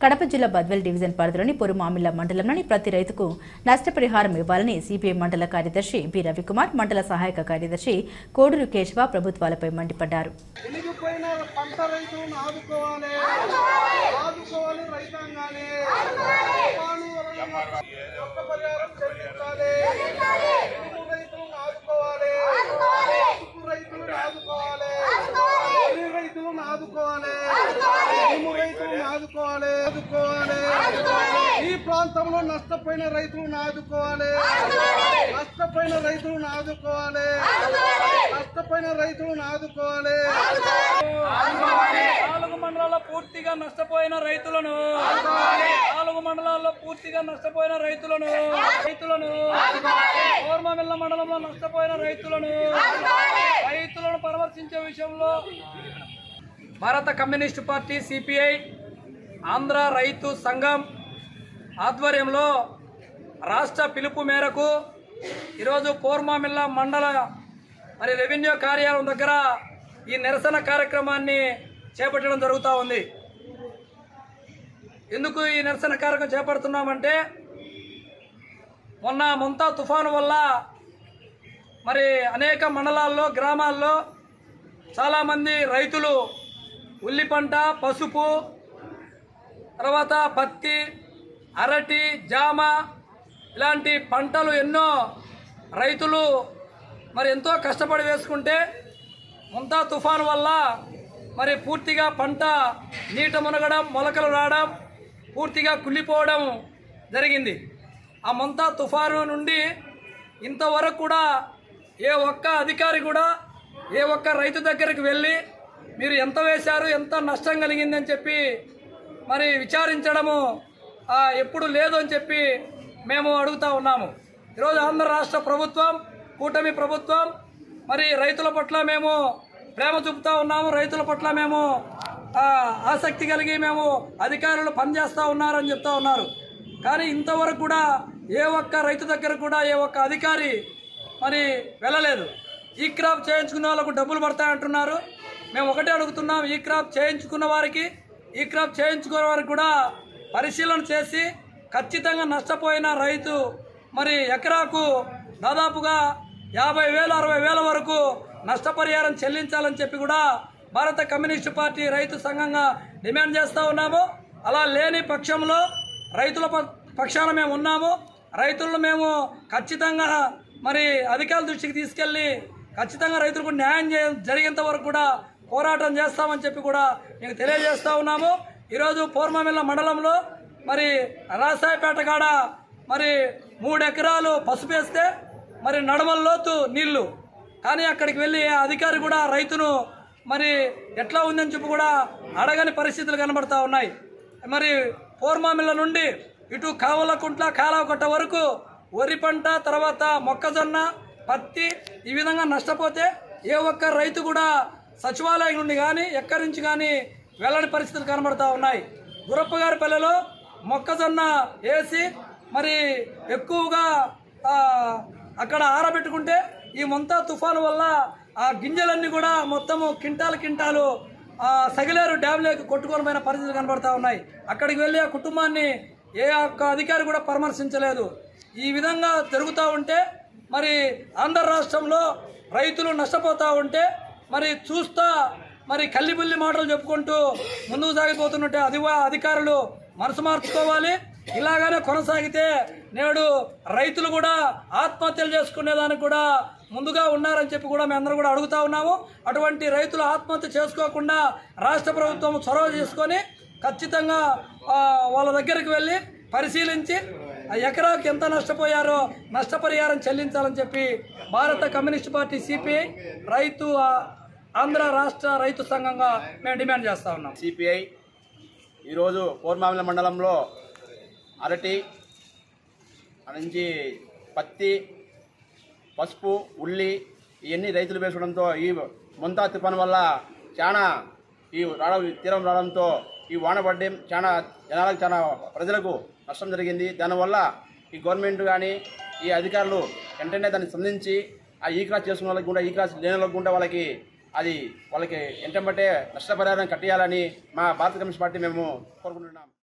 కడప జిల్లా బద్వేల్ డివిజన్ పరిధిలోని పొరుమామిళ్ల మండలంలోని ప్రతి రైతుకు నష్టపరిహారం ఇవ్వాలని సిపిఐ మండల కార్యదర్శి బి రవికుమార్, మండల సహాయక కార్యదర్శి కోడూరు కేశవ ప్రభుత్వాలపై మండిపడ్డారు. ఈ ప్రాంతంలో నష్టపోయిన రైతులను ఆదుకోవాలి, నష్టపోయిన రైతులను ఆదుకోవాలి, నష్టపోయిన రైతులను ఆదుకోవాలి. 4 మండలాల్లో పూర్తిగా నష్టపోయిన రైతులను, 4 మండలాల్లో పూర్తిగా నష్టపోయిన రైతులను కోర్మామిళ్ల మండలంలో నష్టపోయిన రైతులను పరామర్శించే విషయంలో భారత కమ్యూనిస్టు పార్టీ సిపిఐ ఆంధ్ర రైతు సంఘం ఆధ్వర్యంలో రాష్ట్ర పిలుపు మేరకు ఈరోజు కోర్మామిళ్ల మండల రెవెన్యూ కార్యాలయం దగ్గర ఈ నిరసన కార్యక్రమాన్ని చేపట్టడం జరుగుతూ ఉంది. ఎందుకు ఈ నిరసన కార్యక్రమం చేపడుతున్నామంటే మొన్న మొంతా తుఫాను వల్ల అనేక మండలాల్లో గ్రామాల్లో చాలామంది రైతులు ఉల్లి పంట, పసుపు, తర్వాత పత్తి, అరటి, జామ ఇలాంటి పంటలు ఎన్నో రైతులు ఎంతో కష్టపడి వేసుకుంటే మొంతా తుఫాను వల్ల పూర్తిగా పంట నీట మునగడం, మొలకలు రావడం, పూర్తిగా కుళ్ళిపోవడం జరిగింది. ఆ మొంతా తుఫాను నుండి ఇంతవరకు కూడా ఏ ఒక్క అధికారి కూడా ఏ ఒక్క రైతు దగ్గరికి వెళ్ళి మీరు ఎంత వేశారు, ఎంత నష్టం కలిగిందని చెప్పి విచారించడము ఎప్పుడు లేదు అని చెప్పి మేము అడుగుతూ ఉన్నాము. ఈరోజు ఆంధ్ర రాష్ట్ర ప్రభుత్వం, కూటమి ప్రభుత్వం రైతుల పట్ల మేము ప్రేమ చూపుతూ ఉన్నాము, రైతుల పట్ల మేము ఆసక్తి కలిగి మేము అధికారులు పనిచేస్తూ ఉన్నారని చెప్తా ఉన్నారు. కానీ ఇంతవరకు కూడా ఏ ఒక్క రైతు దగ్గర కూడా ఏ ఒక్క అధికారి వెళ్ళలేదు. ఈ క్రాప్ చేయించుకున్న వాళ్ళకు డబ్బులు పడతాయంటున్నారు. మేము ఒకటే అడుగుతున్నాం, ఈ క్రాప్ చేయించుకున్న వారికి కూడా పరిశీలన చేసి ఖచ్చితంగా నష్టపోయిన రైతు ఎకరాకు దాదాపుగా 50,000 60,000 వరకు నష్టపరిహారం చెల్లించాలని చెప్పి కూడా భారత కమ్యూనిస్టు పార్టీ రైతు సంఘంగా డిమాండ్ చేస్తూ ఉన్నాము. అలా లేని పక్షంలో రైతుల పక్షాన మేము ఉన్నాము. రైతులను మేము ఖచ్చితంగా అధికారుల దృష్టికి తీసుకెళ్ళి ఖచ్చితంగా రైతులకు న్యాయం జరిగేంత వరకు కూడా పోరాటం చేస్తామని చెప్పి కూడా మీకు తెలియజేస్తూ ఉన్నాము. ఈరోజు పోర్మామిళ్ల మండలంలో రాసాయపేట కాడ 3 ఎకరాలు పసుపు వేస్తే నడమల్లోతు నీళ్లు, కానీ అక్కడికి వెళ్ళి అధికారి కూడా రైతును ఎట్లా ఉందని చెప్పి కూడా అడగని పరిస్థితులు కనబడతా ఉన్నాయి. పోర్మామిళ్ల నుండి ఇటు కావలకుంట్ల, కాలవకట్ట వరకు వరి పంట, తర్వాత మొక్కజొన్న, పత్తి ఈ విధంగా నష్టపోతే ఏ ఒక్క రైతు కూడా సచివాలయం నుండి కానీ ఎక్కడి నుంచి కానీ వెళ్ళని పరిస్థితులు కనబడతా ఉన్నాయి. గురప్పగారి పల్లెలో మొక్కజొన్న వేసి ఎక్కువగా అక్కడ ఆరబెట్టుకుంటే ఈ మొంతా తుఫాను వల్ల ఆ గింజలన్నీ కూడా మొత్తము కింటాలు సగిలేరు డ్యాంలోకి కొట్టుకోవడమైన పరిస్థితులు కనబడతా ఉన్నాయి. అక్కడికి వెళ్ళి ఆ కుటుంబాన్ని ఏ ఒక్క అధికారి కూడా పరామర్శించలేదు. ఈ విధంగా జరుగుతూ ఉంటే ఆంధ్ర రాష్ట్రంలో రైతులు నష్టపోతూ ఉంటే చూస్తా కల్లిబుల్లి మాటలు చెప్పుకుంటూ ముందుకు సాగిపోతున్నట్టే అధికారులు మనసు మార్చుకోవాలి. ఇలాగానే కొనసాగితే నేడు రైతులు కూడా ఆత్మహత్యలు చేసుకునేదానికి కూడా ముందుగా ఉన్నారని చెప్పి కూడా మేమందరం కూడా అడుగుతా ఉన్నాము. అటువంటి రైతులు ఆత్మహత్య చేసుకోకుండా రాష్ట్ర ప్రభుత్వం చొరవ చేసుకొని ఖచ్చితంగా వాళ్ళ దగ్గరికి వెళ్ళి పరిశీలించి ఎకరాకి ఎంత నష్టపోయారో నష్టపరిహారం చెల్లించాలని చెప్పి భారత కమ్యూనిస్టు పార్టీ సిపిఐ ఆంధ్ర రాష్ట్ర రైతు సంఘంగా మేము డిమాండ్ చేస్తూ ఉన్నాం. సిపిఐ ఈరోజు పోర్మామిళ్ల మండలంలో అరటి నుంచి పత్తి, పసుపు, ఉల్లి ఇవన్నీ రైతులు వేసుకోవడంతో ఈ మొంతా తుఫాను వల్ల చాలా తీరం రావడంతో ఈ వాన పడడం చాలా ప్రజలకు నష్టం జరిగింది. దానివల్ల ఈ గవర్నమెంట్ కానీ ఈ అధికారులు వెంటనే దాన్ని స్పందించి ఆ ఈ క్రాస్ చేసుకున్న వాళ్ళకి కూడా, ఈ క్రాస్ లేని వాళ్ళకి కూడా వాళ్ళకి ఎంటబట్టే నష్టపరిహారం కట్టేయాలని మా భారత కమ్యూనిస్ట్ పార్టీ మేము కోరుకుంటున్నాం.